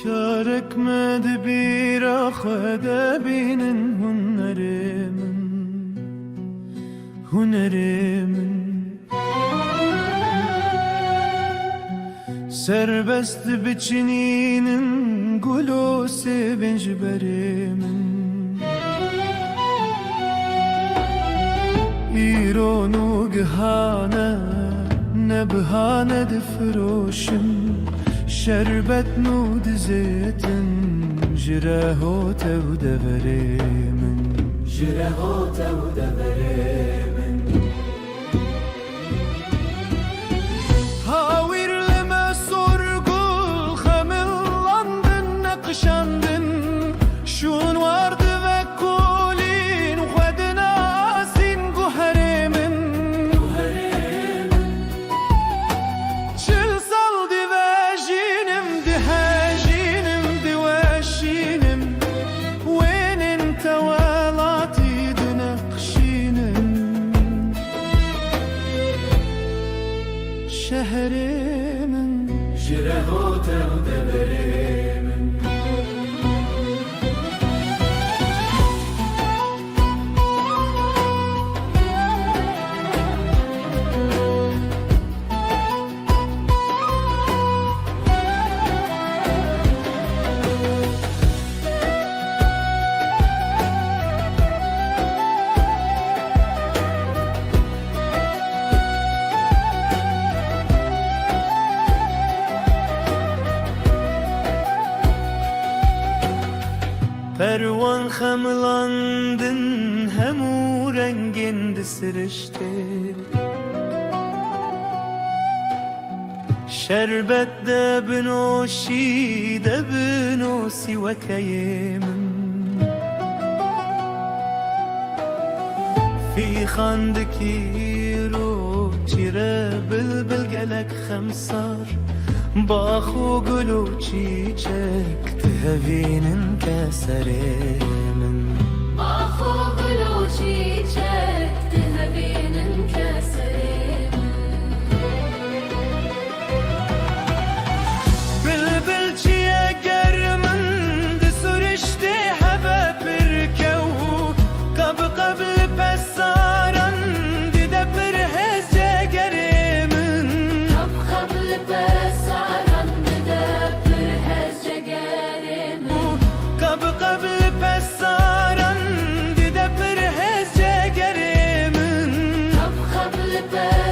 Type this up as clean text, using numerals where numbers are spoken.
Kâr ekmedi bir edebinin hunerimin Serbest biçininin gülü sevinç berimin İronu gihane ne bihane de froşim Şerbet nud zeytin jireho tevde verimin Jireho tevde verimin Havirleme sorgul hamillandın nakşandın Şun vardı ve kulin uğedin asin guherimin Çıl saldı ve jinim dihe jinim dive şinim Venin tevelati dinakşinim Şehrimin Jireho tevde verimin Pervan hamlandın hemu rengin disirişti Şerbet de binoşi de binosi ve keyimin Fi khandaki ro çire bülbül gelek khemsar Baxu gülü çiçek tevinin keserimin Baxu gülü çiçek tevinin keserimin Bülbül çiye germin disürüşti hebe pirkev Kabı kablı pesaran dide bir hezce gerimin Kab kablı pesaran dide bir hezce gerimin Kabı kablı pesaran dide bir hezce gerimin Kab kablı pesaran